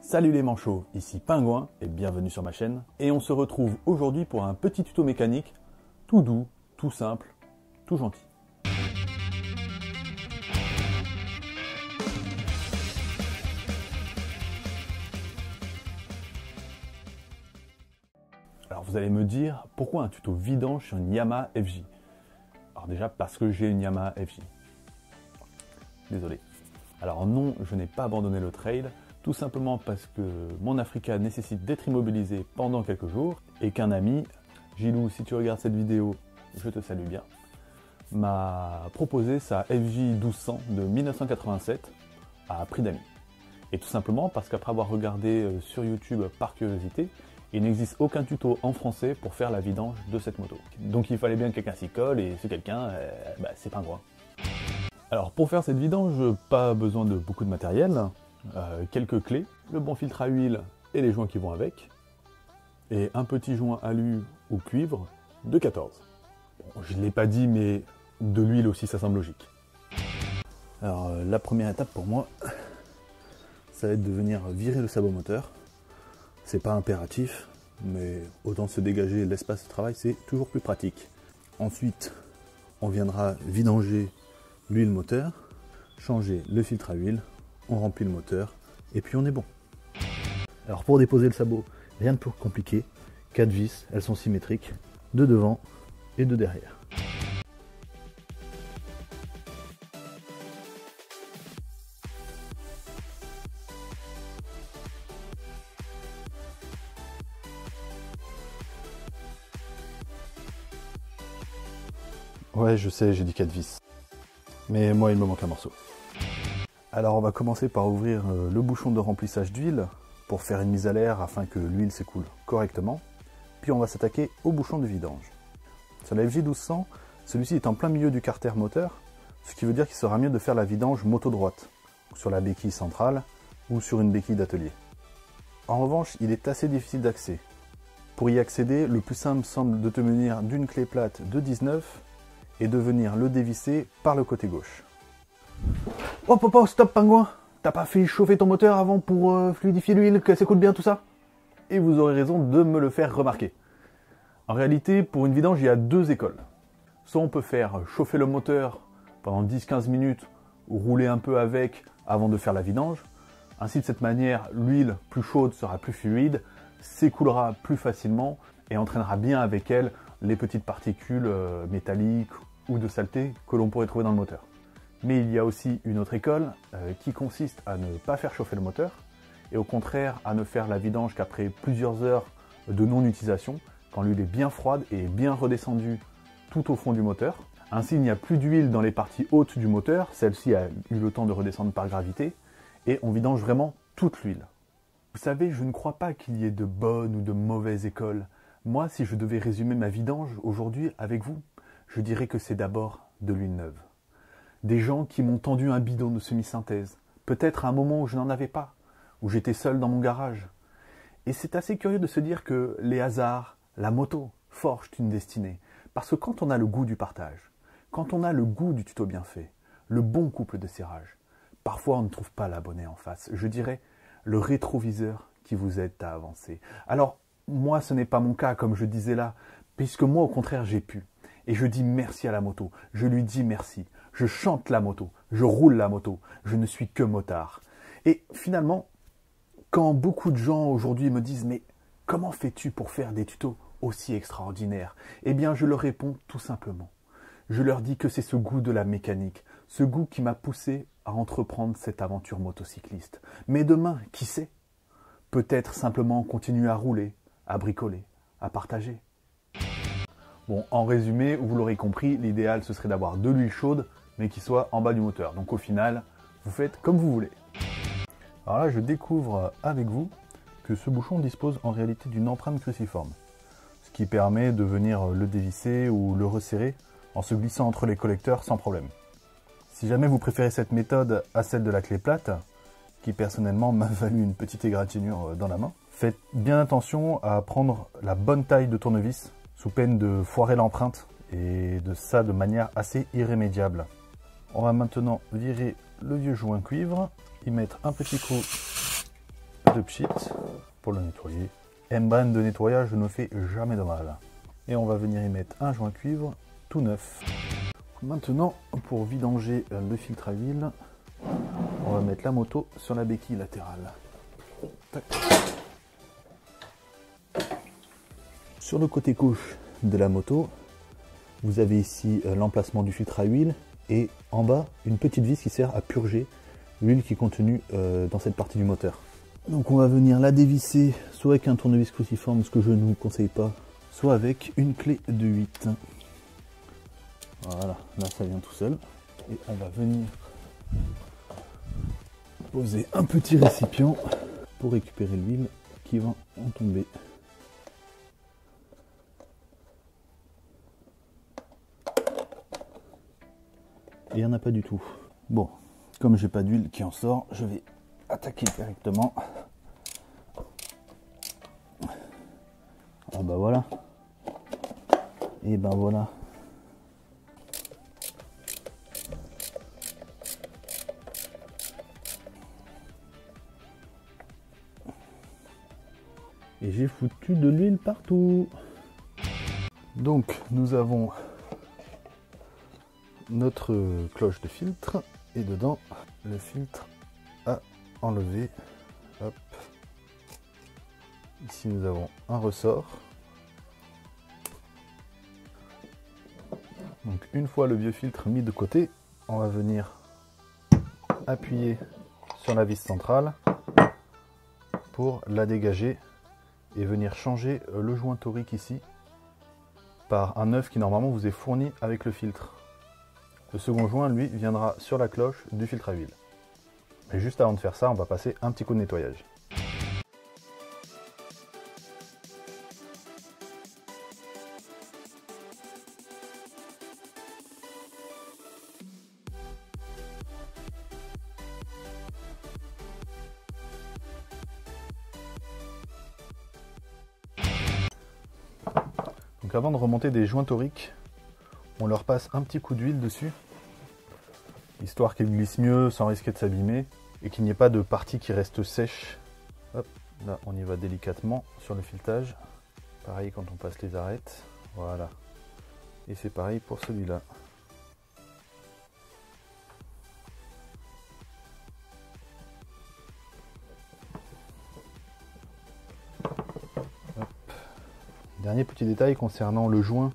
Salut les manchots, ici Pingouin et bienvenue sur ma chaîne. Et on se retrouve aujourd'hui pour un petit tuto mécanique, tout doux, tout simple, tout gentil. Alors vous allez me dire, pourquoi un tuto vidange sur une Yamaha FJ? Alors déjà parce que j'ai une Yamaha FJ. Désolé. Alors non, je n'ai pas abandonné le trail, tout simplement parce que mon Africa nécessite d'être immobilisé pendant quelques jours et qu'un ami, Gilou, si tu regardes cette vidéo, je te salue bien, m'a proposé sa FJ 1200 de 1987 à prix d'amis. Et tout simplement parce qu'après avoir regardé sur YouTube par curiosité, il n'existe aucun tuto en français pour faire la vidange de cette moto. Donc il fallait bien que quelqu'un s'y colle et ce quelqu'un, c'est Pingouin. Alors pour faire cette vidange, pas besoin de beaucoup de matériel, quelques clés, le bon filtre à huile et les joints qui vont avec, et un petit joint alu ou cuivre de 14. Bon, je ne l'ai pas dit, mais de l'huile aussi, ça semble logique. Alors la première étape pour moi, ça va être de venir virer le sabot moteur. C'est pas impératif, mais autant se dégager l'espace de travail, c'est toujours plus pratique. Ensuite, on viendra vidanger l'huile moteur, changer le filtre à huile, on remplit le moteur, et puis on est bon. Alors pour déposer le sabot, rien de plus compliqué, 4 vis, elles sont symétriques, de devant et de derrière. Ouais, je sais, j'ai dit 4 vis. Mais moi, il me manque un morceau. Alors, on va commencer par ouvrir le bouchon de remplissage d'huile pour faire une mise à l'air afin que l'huile s'écoule correctement. Puis, on va s'attaquer au bouchon de vidange. Sur la FJ 1200, celui-ci est en plein milieu du carter moteur, ce qui veut dire qu'il sera mieux de faire la vidange moto droite, sur la béquille centrale ou sur une béquille d'atelier. En revanche, il est assez difficile d'accès. Pour y accéder, le plus simple semble de te munir d'une clé plate de 19 et de venir le dévisser par le côté gauche. Oh papa, stop Pingouin! T'as pas fait chauffer ton moteur avant pour fluidifier l'huile, que ça coule bien tout ça? Et vous aurez raison de me le faire remarquer. En réalité, pour une vidange, il y a deux écoles. Soit on peut faire chauffer le moteur pendant 10-15 minutes ou rouler un peu avec avant de faire la vidange. Ainsi, de cette manière, l'huile plus chaude sera plus fluide, s'écoulera plus facilement et entraînera bien avec elle les petites particules métalliques ou de saleté que l'on pourrait trouver dans le moteur. Mais il y a aussi une autre école qui consiste à ne pas faire chauffer le moteur et au contraire à ne faire la vidange qu'après plusieurs heures de non-utilisation, quand l'huile est bien froide et bien redescendue tout au fond du moteur. Ainsi, il n'y a plus d'huile dans les parties hautes du moteur, celle-ci a eu le temps de redescendre par gravité, et on vidange vraiment toute l'huile. Vous savez, je ne crois pas qu'il y ait de bonnes ou de mauvaises écoles. Moi, si je devais résumer ma vidange aujourd'hui avec vous, je dirais que c'est d'abord de l'huile neuve. Des gens qui m'ont tendu un bidon de semi-synthèse, peut-être à un moment où je n'en avais pas, où j'étais seul dans mon garage. Et c'est assez curieux de se dire que les hasards, la moto, forgent une destinée. Parce que quand on a le goût du partage, quand on a le goût du tuto bien fait, le bon couple de serrage, parfois on ne trouve pas l'abonné en face. Je dirais le rétroviseur qui vous aide à avancer. Alors, moi, ce n'est pas mon cas, comme je disais là, puisque moi, au contraire, j'ai pu. Et je dis merci à la moto, je lui dis merci. Je chante la moto, je roule la moto, je ne suis que motard. Et finalement, quand beaucoup de gens aujourd'hui me disent « Mais comment fais-tu pour faire des tutos aussi extraordinaires ?» Eh bien, je leur réponds tout simplement. Je leur dis que c'est ce goût de la mécanique, ce goût qui m'a poussé à entreprendre cette aventure motocycliste. Mais demain, qui sait? Peut-être simplement continuer à rouler, à bricoler, à partager. Bon, en résumé, vous l'aurez compris, l'idéal ce serait d'avoir de l'huile chaude, mais qui soit en bas du moteur. Donc au final, vous faites comme vous voulez. Alors là, je découvre avec vous que ce bouchon dispose en réalité d'une empreinte cruciforme, ce qui permet de venir le dévisser ou le resserrer en se glissant entre les collecteurs sans problème. Si jamais vous préférez cette méthode à celle de la clé plate, qui personnellement m'a valu une petite égratignure dans la main, faites bien attention à prendre la bonne taille de tournevis, sous peine de foirer l'empreinte, et de ça de manière assez irrémédiable. On va maintenant virer le vieux joint cuivre, y mettre un petit coup de pchit pour le nettoyer. Membrane de nettoyage ne fait jamais de mal. Et on va venir y mettre un joint cuivre tout neuf. Maintenant, pour vidanger le filtre à huile, on va mettre la moto sur la béquille latérale. Tac. Sur le côté gauche de la moto, vous avez ici l'emplacement du filtre à huile et en bas une petite vis qui sert à purger l'huile qui est contenue dans cette partie du moteur. Donc on va venir la dévisser soit avec un tournevis cruciforme, ce que je ne vous conseille pas, soit avec une clé de 8. Voilà, là ça vient tout seul. Et on va venir poser un petit récipient pour récupérer l'huile qui va en tomber. Et il n'y en a pas du tout. Bon, comme j'ai pas d'huile qui en sort, je vais attaquer directement. Ah bah voilà. Et ben voilà. Et j'ai foutu de l'huile partout. Donc nous avons notre cloche de filtre et dedans le filtre à enlever. Hop. Ici nous avons un ressort. Donc une fois le vieux filtre mis de côté, on va venir appuyer sur la vis centrale pour la dégager et venir changer le joint torique ici par un œuf qui normalement vous est fourni avec le filtre. Le second joint, lui, viendra sur la cloche du filtre à huile. Mais juste avant de faire ça, on va passer un petit coup de nettoyage. Donc avant de remonter des joints toriques, on leur passe un petit coup d'huile dessus, histoire qu'ils glissent mieux sans risquer de s'abîmer et qu'il n'y ait pas de partie qui reste sèche. Hop, là on y va délicatement sur le filetage. Pareil quand on passe les arêtes, voilà. Et c'est pareil pour celui-là. Dernier petit détail concernant le joint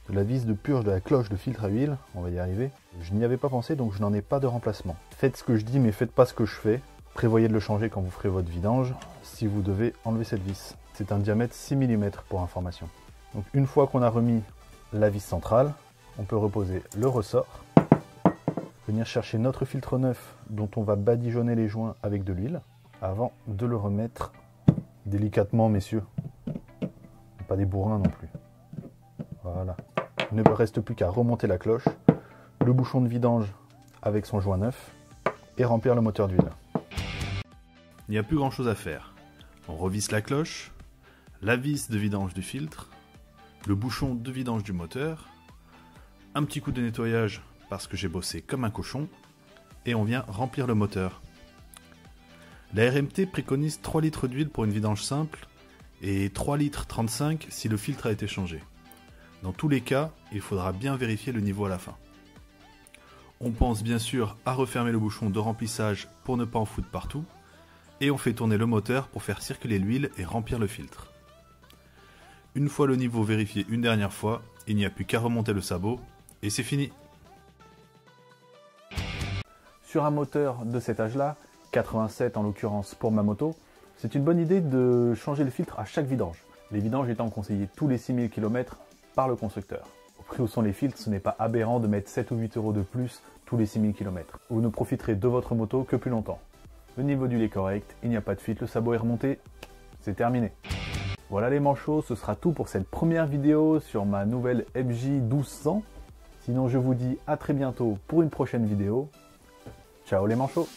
de la vis de purge de la cloche de filtre à huile, on va y arriver. Je n'y avais pas pensé, donc je n'en ai pas de remplacement. Faites ce que je dis, mais faites pas ce que je fais. Prévoyez de le changer quand vous ferez votre vidange, si vous devez enlever cette vis. C'est un diamètre 6 mm pour information. Donc une fois qu'on a remis la vis centrale, on peut reposer le ressort, venir chercher notre filtre neuf dont on va badigeonner les joints avec de l'huile, avant de le remettre délicatement, messieurs. Pas des bourrins non plus. Voilà. Il ne reste plus qu'à remonter la cloche, le bouchon de vidange avec son joint neuf et remplir le moteur d'huile. Il n'y a plus grand chose à faire. On revisse la cloche, la vis de vidange du filtre, le bouchon de vidange du moteur, un petit coup de nettoyage parce que j'ai bossé comme un cochon et on vient remplir le moteur. La RMT préconise 3 litres d'huile pour une vidange simple et 3 litres 35 si le filtre a été changé. Dans tous les cas, il faudra bien vérifier le niveau à la fin. On pense bien sûr à refermer le bouchon de remplissage pour ne pas en foutre partout, et on fait tourner le moteur pour faire circuler l'huile et remplir le filtre. Une fois le niveau vérifié une dernière fois, il n'y a plus qu'à remonter le sabot, et c'est fini. Sur un moteur de cet âge-là, 87 en l'occurrence pour ma moto, c'est une bonne idée de changer le filtre à chaque vidange. Les vidanges étant conseillées tous les 6000 km par le constructeur. Au prix où sont les filtres, ce n'est pas aberrant de mettre 7 ou 8 € de plus tous les 6000 km. Vous ne profiterez de votre moto que plus longtemps. Le niveau d'huile est correct, il n'y a pas de fuite, le sabot est remonté, c'est terminé. Voilà les manchots, ce sera tout pour cette première vidéo sur ma nouvelle FJ 1200. Sinon je vous dis à très bientôt pour une prochaine vidéo. Ciao les manchots!